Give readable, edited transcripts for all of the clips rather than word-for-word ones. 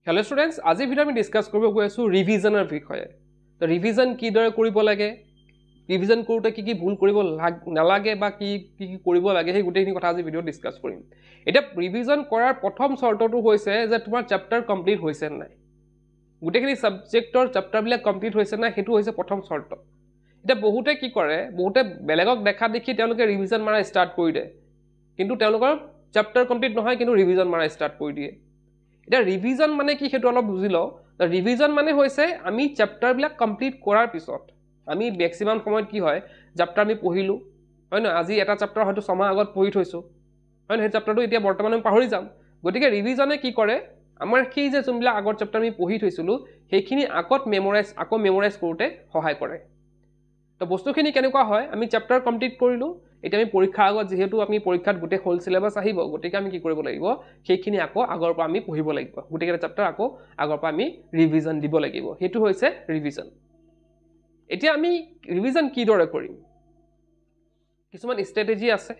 Hello students, আজি video আমি discuss কৰিব গৈ আছো ৰিভিজনৰ বিষয়ে। তো ৰিভিজন কি দৰে কৰিব লাগে, ৰিভিজন কৰোতে কি কি ভুল কৰিব নালাগে বা কি কি কৰিব লাগে সেই গোটেইখিনি কথা আজি ভিডিও ডিসকাস কৰিম। এটা ৰিভিজন কৰাৰ প্ৰথম শৰ্তটো হৈছে যে তোমাৰ চ্যাপ্টাৰ কমপ্লিট হৈছে নাই। গোটেইখিনি সাবজেক্টৰ চ্যাপ্টাৰবিলাক কমপ্লিট হৈছে নাই হেতু হৈছে প্ৰথম শৰ্ত। এটা বহুতে কি কৰে, বহুতে বেলেগক দেখা দেখি তেওঁলোকে ৰিভিজন মাৰা ষ্টাৰ্ট কৰি দিয়ে। কিন্তু তেওঁলোকৰ চ্যাপ্টাৰ কমপ্লিট নহয় কিন্তু ৰিভিজন মাৰা ষ্টাৰ্ট কৰি দিয়ে। এটা ৰিভিজন মানে কি হেতু অলপ বুজি লও। ৰিভিজন মানে হৈছে আমি চ্যাপ্টাৰ বিলাক কমপ্লিট কৰাৰ পিছত আমি ম্যাক্সিমাম সময়ত কি হয় চ্যাপ্টাৰ আমি পঢ়িলো হয় না, আজি এটা চ্যাপ্টাৰ হয়তো 6 মাহ আগত পঢ়ি থৈছো হয় না, সেই চ্যাপ্টাৰটো এতিয়া বৰ্তমান আমি পাহৰি যাম। গতিকে ৰিভিজনে কি কৰে, আমাৰ সেই যে যোনবিলাক আগৰ চ্যাপ্টাৰ আমি পঢ়ি থৈছিলো সেইখিনি আকৌ মেমৰাইজ কৰোতে সহায় কৰে। তো বস্তুখিনি কেনেকুৱা হয়, আমি চ্যাপ্টাৰ কমপ্লিট কৰিলো, এতিয়া আমি পৰীক্ষাৰ আগত যেহেতু আমি পৰীক্ষাত গোটেই হোল সিলেবাস আহিব, গতিকে আমি কি কৰিব লাগিব সেইখিনি আকৌ আগৰ পৰা আমি পঢ়িব লাগিব, গোটেইটা চ্যাপ্টাৰ আকৌ আগৰ পৰা আমি ৰিভিজন দিব লাগিব। হেতু হৈছে ৰিভিজন। এতিয়া আমি ৰিভিজন কি দৰে কৰিম, কিছুমান ষ্ট্ৰেটেজি আছে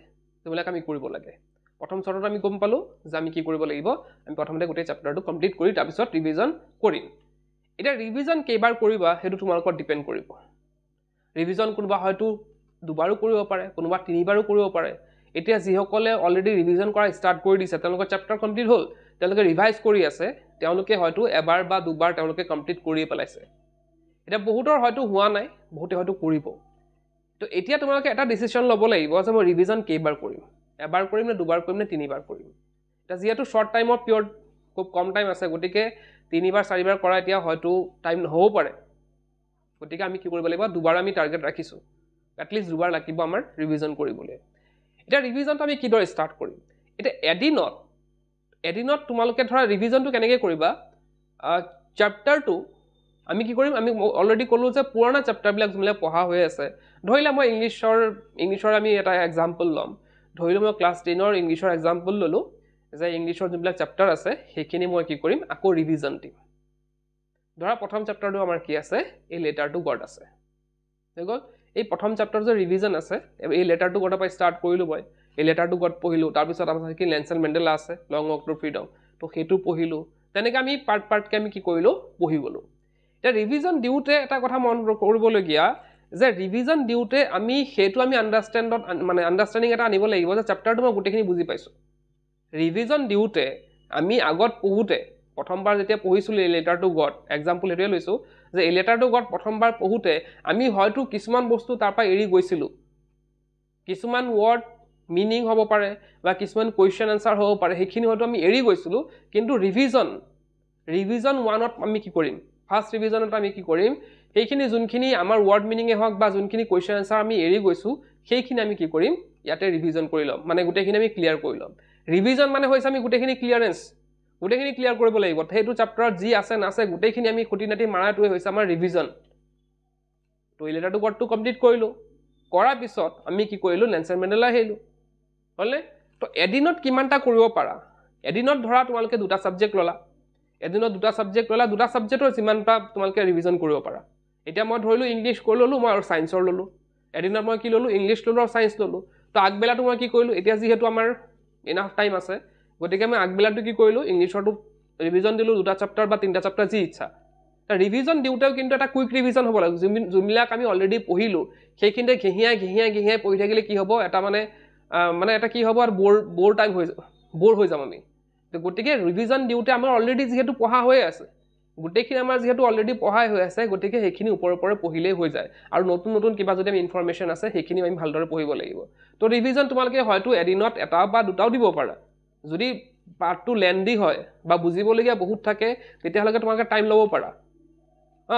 যেবিলাক আমি কৰিব লাগে। প্ৰথম চৰ্তত আমি গম পালো যে আমি কি কৰিব লাগিব, আমি প্ৰথমতে গোটেই চ্যাপ্টাৰটো কমপ্লিট কৰি তাৰ পিছত ৰিভিজন কৰিম। এতিয়া ৰিভিজন কেইবাৰ কৰিবা হেতু তোমাৰ ওপৰত ডিপেন্ড কৰিব। ৰিভিজন কোনোবা হয়তো দুবাৰো কৰিব পাৰে, কোনোবা তিনিবাৰো কৰিব পাৰে। এতিয়া যিসকলে অলৰেডি ৰিভিজন কৰা ষ্টাৰ্ট কৰি দিছে, তেওঁলোকৰ চ্যাপ্টাৰ কমপ্লিট হ'ল, তেওঁলোকে ৰিভাইজ কৰি আছে, তেওঁলোকে হয়তো এবাৰ বা দুবাৰ তেওঁলোকে কমপ্লিট কৰি পেলাইছে। এটা বহুতৰ হয়তো হোৱা নাই, বহুতে হয়তো কৰিব। তো এতিয়া তোমালোকে এটা ডিসিশন ল'ব লাগিব যে মই ৰিভিজন কেইবাৰ কৰিম, এবাৰ কৰিম নে দুবাৰ কৰিম নে তিনিবাৰ কৰিম। এটা যেহেতু শৰ্ট টাইমৰ পিৰিয়ড, খুব কম টাইম আছে, গতিকে তিনিবাৰ চাৰিবাৰ কৰা এতিয়া হয়তো টাইম নহ'ব পাৰে। গতিকে আমি কি কৰিব লাগিব, দুবাৰ আমি টাৰ্গেট ৰাখিছো, এটলিষ্ট দুবাৰ লাগিব আমাৰ ৰিভিজন কৰিবলৈ। এটা ৰিভিজনটো আমি কিদৰে ষ্টাৰ্ট কৰিম, এটা এদিনত তোমালোকে ধৰা ৰিভিজনটো কেনেকৈ কৰিবা, চ্যাপ্টাৰটো আমি কি কৰিম, আমি অলৰেডি ক'লো যে পুৰণা চ্যাপ্টাৰবিলাক যোনবিলাক পঢ়া হৈ আছে, ধৰিলে মই ইংলিছৰ আমি এটা এক্সাম্পল ল'ম। ধৰিলে মই ক্লাছ 10ৰ ইংলিছৰ এক্সাম্পল ল'লো, যে ইংলিছৰ যোনবিলাক চ্যাপ্টাৰ আছে সেইখিনি মই কি কৰিম আকৌ ৰিভিজন দিম। ধৰা প্ৰথম চ্যাপ্টাৰটো আমাৰ কি আছে, এই লেটাৰ টু গড আছে, হৈ গ'ল। এই প্ৰথম চ্যাপ্টাৰ যে ৰিভিজন আছে, এই লেটাৰ টু গডৰ পৰা ষ্টাৰ্ট কৰিলো মই, এই লেটাৰ টু গড পঢ়িলো, তাৰপিছত আমাৰ কি নেলছন মেণ্ডেলা আছে, লং ৱাক টু ফ্ৰীডম, তো সেইটো পঢ়িলো। তেনেকৈ আমি পাৰ্টকে আমি কি কৰিলো, পঢ়ি গ'লো। এতিয়া ৰিভিজন দিওঁতে এটা কথা মন কৰিবলগীয়া যে ৰিভিজন দিওঁতে আমি সেইটো আমি আণ্ডাৰষ্টেণ্ডিং এটা আনিব লাগিব যে চ্যাপ্টাৰটো মই গোটেইখিনি বুজি পাইছো। ৰিভিজন দিওঁতে আমি আগত পঢ়োতে প্ৰথমবাৰ যেতিয়া পঢ়িছিলো এই লেটাৰ টু গড, এক্সাম্পল এইটোৱে লৈছো যে এই লেটাৰ টু গড প্ৰথমবাৰ পঢ়োতে আমি হয়তো কিছুমান বস্তু তাৰ পৰা এৰি গৈছিলো, কিছুমান ৱৰ্ড মিনিং হ'ব পাৰে বা কিছুমান কুৱেশ্যন আনসাৰ হ'ব পাৰে, সেইখিনি হয়তো আমি এৰি গৈছিলো। কিন্তু ৰিভিজন 1ত আমি কি কৰিম, ফাৰ্ষ্ট ৰিভিজনত আমি কি কৰিম, সেইখিনি যোনখিনি আমাৰ ৱৰ্ড মিনিঙে হওক বা যোনখিনি কুৱেশ্যন আনসাৰ আমি এৰি গৈছো সেইখিনি আমি কি কৰিম ইয়াতে ৰিভিজন কৰি ল'ম, মানে গোটেইখিনি আমি ক্লিয়াৰ কৰি ল'ম। ৰিভিজন মানে হৈছে আমি গোটেইখিনি ক্লিয়াৰ কৰিব লাগিব। সেইটো চ্যাপ্টাৰত যি আছে নাছে গোটেইখিনি আমি খুঁটি নাটি মাৰাটোৱে হৈছে আমাৰ ৰিভিজন। তো এই লেটাৰ টু গডটো কমপ্লিট কৰিলো, কৰাৰ পিছত আমি কি কৰিলো, নেলছন মেণ্ডেলা আহিলো, হ'লনে। তো এদিনত কিমানটা কৰিব পাৰা, এদিনত ধৰা তোমালোকে দুটা সাবজেক্ট ল'লা, দুটা সাবজেক্টৰ যিমানটা তোমালোকে ৰিভিজন কৰিব পাৰা। এতিয়া মই ধৰিলো ইংলিছ কৰি ল'লো মই আৰু ছায়েন্সৰ ল'লো, এদিনত মই কি ল'লো, ইংলিছ ল'লো আৰু ছায়েন্স ল'লো। তো আগবেলাটো মই কি কৰিলো, এতিয়া যিহেতু আমাৰ ইনাফ টাইম আছে, গতিকে মই আগবেলাটো কি কৰিলো, ইংলিছৰটো ৰিভিজন দিলো, দুটা চ্যাপ্টাৰ বা তিনিটা চ্যাপ্টাৰ যি ইচ্ছা। ৰিভিজন দিওঁতেও কিন্তু এটা কুইক ৰিভিজন হ'ব লাগে। যোনবিলাক আমি অলৰেডি পঢ়িলো সেইখিনিতে ঘেঁহিয়াই পঢ়ি থাকিলে কি হ'ব, এটা মানে এটা কি হ'ব আৰু বৰ হৈ যাম আমি। তো গতিকে ৰিভিজন দিওঁতে আমাৰ অলৰেডি যিহেতু পঢ়া হৈ আছে, গোটেইখিনি আমাৰ যিহেতু অলৰেডি পঢ়াই হৈ আছে, গতিকে সেইখিনি ওপৰে পঢ়িলেই হৈ যায়। আৰু নতুন কিবা যদি আমি ইনফৰমেশ্যন আছে সেইখিনি আমি ভালদৰে পঢ়িব লাগিব। তো ৰিভিজন তোমালোকে হয়তো এদিনত এটা বা দুটাও দিব পাৰা। যদি পাৰ্টটো লেন্দি হয় বা বুজিবলগীয়া বহুত থাকে তেতিয়াহ'লে তোমালোকে টাইম ল'ব পাৰা,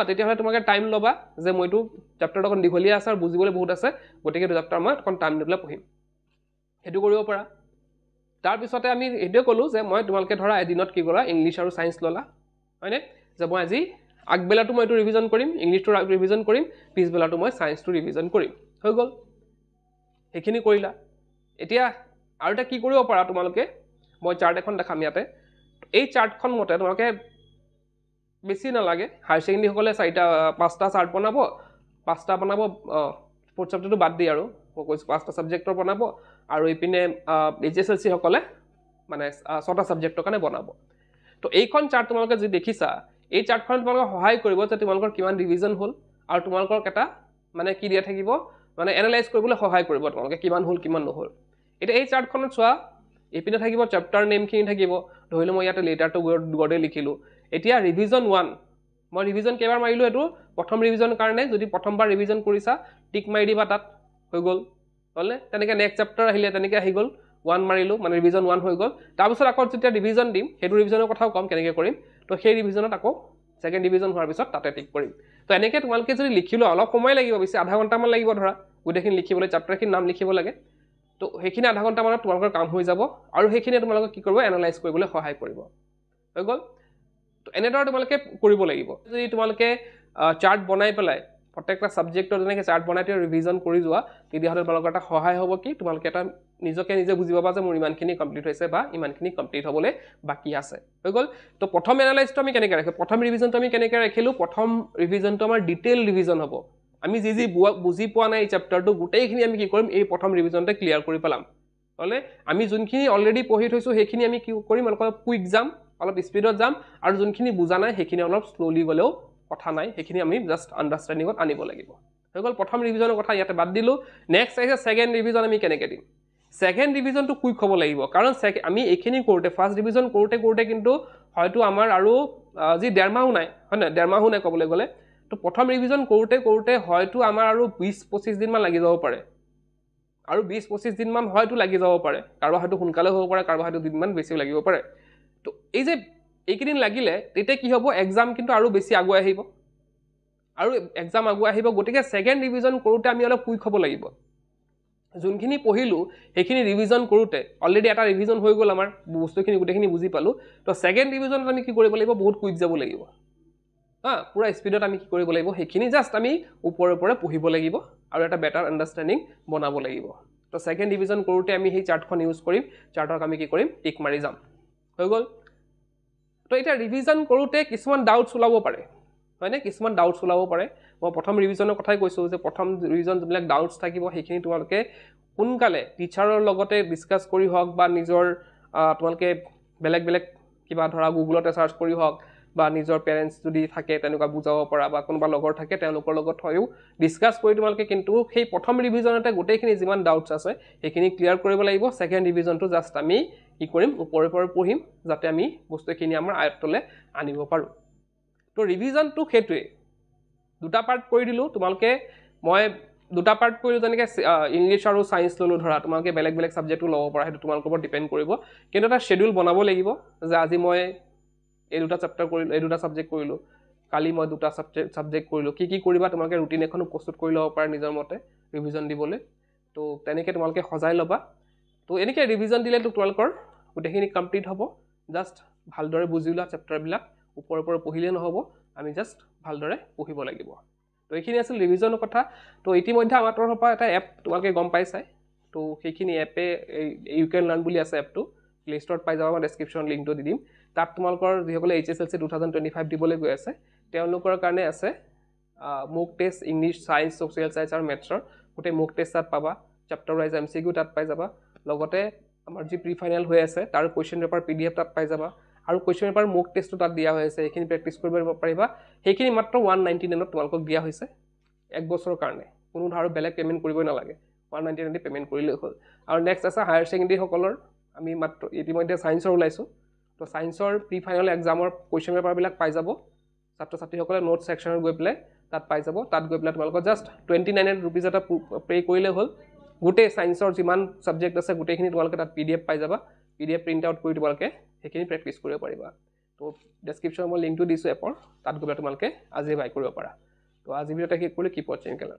তেতিয়াহ'লে তোমালোকে টাইম ল'বা যে মইতো চ্যাপ্টাৰটো অকণ দীঘলীয়া আছে আৰু বুজিবলৈ বহুত আছে, গতিকে এইটো চ্যাপ্টাৰ মই অকণ টাইম লৈ পেলাই পঢ়িম, সেইটো কৰিব পাৰা। তাৰপিছতে আমি এইটোৱে ক'লো যে মই তোমালোকে ধৰা এদিনত কি কৰা, ইংলিছ আৰু ছায়েন্স ল'লা, হয়নে, যে মই আজি আগবেলাটো মই এইটো ৰিভিজন কৰিম, ইংলিছটো ৰিভিজন কৰিম, পিছবেলাটো মই ছায়েন্সটো ৰিভিজন কৰিম, হৈ গ'ল। সেইখিনি কৰিলা। এতিয়া আৰু এটা কি কৰিব পাৰা তোমালোকে, মই চাৰ্ট এখন দেখাম ইয়াতে। এই চাৰ্টখন মতে তোমালোকে বেছি নালাগে, হায়াৰ ছেকেণ্ডেৰীসকলে 5টা চাৰ্ট বনাব, 5টা বনাব, ফৰ্থ চাবজেক্টটো বাদ দি আৰু মই কৈছোঁ 5টা ছাবজেক্টৰ বনাব, আৰু এইপিনে HSLC সকলে মানে 6টা ছাবজেক্টৰ কাৰণে বনাব। তো এইখন চাৰ্ট তোমালোকে যদি দেখিছা এই চাৰ্টখনত তোমালোকক সহায় কৰিব যে তোমালোকৰ কিমান ৰিভিজন হ'ল আৰু তোমালোকৰ এটা মানে কি দিয়া থাকিব মানে এনালাইজ কৰিবলৈ সহায় কৰিব তোমালোকে কিমান হ'ল কিমান নহ'ল এটা এই চাৰ্টখনত চোৱা এপিনে থাকিব চেপ্টাৰ নেমখিনি থাকিব ধৰিলো মই ইয়াতে লেটাৰটো গডে লিখিলো এতিয়া ৰিভিজন 1 মই ৰিভিজন কেইবাৰ মাৰিলো এটো প্ৰথম ৰিভিজন কাৰণে যদি প্ৰথমবাৰ ৰিভিজন কৰিছা টিক মাৰি দিবা তাত হৈ গ'ল হলনে তেনেকৈ নেক্সট চেপ্টাৰ আহিলে তেনেকৈ আহি গ'ল 1 মাৰিলো মানে ৰিভিজন 1 হৈ গ'ল তাৰ পিছত আকৌ যেতিয়া ৰিভিজন দিম হেতু ৰিভিজনৰ কথাও কম কেনেকৈ কৰিম তো সেই ৰিভিজনত আকৌ সেকেন্ড ৰিভিজন হোৱাৰ পিছত তাতে টিক কৰিম তো এনেকৈ তোমালোকে যদি লিখিলো অলপ সময় লাগিব বেছি আধা ঘণ্টামান লাগিব ধৰা গোটেইখিনি লিখিবলৈ চেপ্টাৰখিনি নাম লিখিব লাগে তো সেইখিনি আধা ঘণ্টা মানত তোমালোকৰ কাম হৈ যাব আৰু সেইখিনি তোমালোকে কি কৰিব এনালাইজ কৰিবলৈ সহায় কৰিব হৈ গ'ল তো এনেদৰে তোমালোকে কৰিব লাগিব যদি তোমালোকে চাৰ্ট বনাই পেলাই প্ৰত্যেকটা সাবজেক্টৰ যেনেকৈ চাৰ্ট বনাই তেওঁ ৰিভিজন কৰি যোৱা তেতিয়াহ'লে তোমালোকৰ এটা সহায় হ'ব কি তোমালোকে এটা নিজকে নিজে বুজি পাবা যে মোৰ ইমানখিনি কমপ্লিট হৈছে বা ইমানখিনি কমপ্লিট হ'বলৈ বাকি আছে হৈ গ'ল তো প্ৰথম এনালাইজটো আমি কেনেকৈ ৰাখিম প্ৰথম ৰিভিজনটো আমি কেনেকৈ ৰাখিলো প্ৰথম ৰিভিজনটো আমাৰ ডিটেইল ৰিভিজন হ'ব আমি যি বুজি পোৱা নাই এই চেপ্টাৰটো গোটেইখিনি আমি কি কৰিম এই প্ৰথম ৰিভিজনতে ক্লিয়াৰ কৰি পেলাম হলে আমি যোনখিনি অলৰেডি পঢ়ি থৈছো সেইখিনি আমি কি কৰিম অলপ কুইক যাম অলপ স্পিডত যাম আৰু যোনখিনি বুজা নাই সেইখিনি অলপ স্লোলি গলেও কথা নাই সেইখিনি আমি জাস্ট আন্ডাৰষ্টেণ্ডিংত আনিব লাগিব হৈ গ'ল প্ৰথম ৰিভিজনৰ কথা ইয়াতে বাদ দিলো নেক্সট আহিছে সেকেন্ড ৰিভিজন আমি কেনেকৈ দিম সেকেন্ড ৰিভিজনটো কুইক হ'ব লাগিব কাৰণ আমি এইখিনি কৰোতে ফাৰ্স্ট ৰিভিজন কৰোতে কিন্তু হয়তো আমাৰ আৰু যি ডেৰমাহো নাই হয় না ডেৰমাহো নাই ক'বলৈ গ'লে তো প্ৰথম ৰিভিজন কৰোতে হয়তো আমাৰ আৰু 20-25 দিন মান লাগি যাব পাৰে আৰু 20-25 দিন মান হয়তো লাগি যাব পাৰে কাৰোবাৰ হয়তো সোনকালে হ'ব পাৰে কাৰোবাৰ হয়তো দিনমান বেছিও লাগিব পাৰে তো এই যে এইকেইদিন লাগিলে তেতিয়া কি হ'ব এক্সাম কিন্তু আৰু বেছি আগুৱাই আহিব আৰু এক্সাম আগুৱাই আহিব গতিকে সেকেন্ড ৰিভিজন কৰোতে আমি অলপ কুইক হ'ব লাগিব যোনখিনি পঢ়িলো সেইখিনি ৰিভিজন কৰোতে অলৰেডি এটা ৰিভিজন হৈ গ'ল আমাৰ বস্তুখিনি গোটেইখিনি বুজি পালো তো সেকেন্ড ৰিভিজনত আমি কি কৰিব লাগিব বহুত কুইক যাব লাগিব পুৰা স্পিডত আমি কি কৰিব লাগিব সেইখিনি জাস্ট আমি ওপৰে পঢ়িব লাগিব আৰু এটা বেটাৰ আন্ডাৰষ্টেণ্ডিং বনাব লাগিব তো সেকেন্ড ৰিভিজন কৰোতে আমি সেই চাৰ্টখন ইউজ কৰিম চাৰ্টক আমি কি কৰিম টিক মাৰি যাম হৈ গ'ল তো এটা ৰিভিজন কৰোতে কিছুমান ডাউটছ ওলাব পাৰে হয়নে কিছুমান ডাউটছ ওলাব পাৰে মই প্ৰথম ৰিভিজনৰ কথাই কৈছো যে প্ৰথম ৰিভিজন যিবিলাক ডাউটছ থাকিব সেইখিনি তোমালোকে সোনকালে টিচাৰৰ লগতে ডিসকাস কৰি হওক বা নিজৰ তোমালোকে বেলেগ কিবা ধৰা গুগলতে সাৰ্চ কৰি হওক বা নিজৰ পেৰেন্টস যদি থাকে তেনেকুৱা বুজাব পৰা বা কোনোবা লগৰ থাকে তেওঁলোকৰ লগত হয়ও ডিসকাস কৰি তোমালোকে কিন্তু সেই প্ৰথম ৰিভিজনতে গোটেইখিনি যিমান ডাউটছ আছে সেইখিনি ক্লিয়াৰ কৰিব লাগিব সেকেন্ড ৰিভিজনটো জাস্ট আমি কি কৰিম ওপৰে পঢ়িম যাতে আমি বস্তুখিনি আমাৰ আয়ত্তলে আনিব পাৰো তো ৰিভিজনটো হেতুৱে দুটা পাৰ্ট কৰি দিলো তোমালোকে মই দুটা পাৰ্ট কৰিলো যেনেকৈ ইংলিশ আৰু সায়েন্স ললো ধৰা তোমালোকে বেলেগ সাবজেক্টটো ল'ব পৰা হেতু তোমালোকৰ ওপৰত ডিপেন্ড কৰিব কিন্তু এটা শেডিউল বনাব লাগিব যে আজি মই এই দুটা চেপ্টাৰ কৰিলো এই দুটা সাবজেক্ট কৰিলো কালি মই দুটা সাবজেক্ট কৰিলো কি কৰিবা তোমালোকে ৰুটিন এখন প্ৰস্তুত কৰি ল'ব পাৰা নিজৰ মতে ৰিভিজন দিবলৈ তো তেনেকৈ তোমালোকে সজাই ল'বা তো এনেকৈ ৰিভিজন দিলে তোমালোকৰ গোটেইখিনি কমপ্লিট হ'ব জাস্ট ভালদৰে বুজি লোৱা চেপ্টাৰবিলাক ওপৰে পঢ়িলে নহ'ব আমি জাস্ট ভালদৰে পঢ়িব লাগিব তো এইখিনি আছিল ৰিভিজনৰ কথা তো ইতিমধ্যে আমাৰ তৰফৰ পৰা এটা এপ তোমালোকে গম পাইছাই তো সেইখিনি এপে ইউ কেন লাৰ্ণ বুলি আছে এপটো প্লে ষ্টৰত পাই যাবা মই ডেছক্ৰিপশ্যন লিংকটো দি দিম তাত তোমালোকৰ যিসকলে HSLC 2025 দিবলৈ গৈ আছে তেওঁলোকৰ কাৰণে আছে mock test English science social science আৰু মেথছৰ গোটেই মক টেষ্ট তাত পাবা চেপ্টাৰ ওয়াইজ MCQ তাত পাই যাবা লগতে আমাৰ যি প্ৰি ফাইনাল হৈ আছে তাৰ কোৱেশ্চন পেপাৰ PDF তাত পাই যাবা আৰু কোৱেশ্চন পেপাৰ মক টেষ্টটো তাত দিয়া হৈছে এইখিনি প্ৰেক্টিছ কৰিব পাৰিবা সেইখিনি মাত্ৰ 199 ত তোমালোকক দিয়া হৈছে এক বছৰৰ কাৰণে কোনো ধৰণৰ বেলেগ পেমেন্ট কৰিবই নালাগে 199 পেমেন্ট কৰিলে হ'ল আৰু নেক্সট আছে হায়াৰ সেকেন্ডাৰী সকলৰ আমি মাত্ৰ ইতিমধ্যে সায়েন্সৰ ওলাইছো তো সায়েন্সৰ প্ৰি ফাইনাল এক্সামৰ কোৱেশ্চন পেপাৰবিলাক পাই যাব ছাত্ৰ ছাত্ৰীসকলে নোট সেকশনত গৈ পেলাই তাত পাই যাব তাত গৈ পেলাই তোমালোকৰ জাস্ট 29 रुपीस এটা পে কৰিলে হ'ল গোটেই সায়েন্সৰ যিমান সাবজেক্ট আছে গোটেইখিনি তোমালোকে তাত PDF পাই যাবা PDF প্ৰিন্ট আউট কৰি তোমালোকে সেইখিনি প্ৰেক্টিছ কৰিব পাৰিবা তো ডেছক্ৰিপশ্যনত মই লিংকটো দিছো এপৰ তাত গৈ তোমালোকে আজি বাই কৰিব পাৰা তো আজি ভিডিঅ'টা শেষ কৰিলে কি ওয়াচিং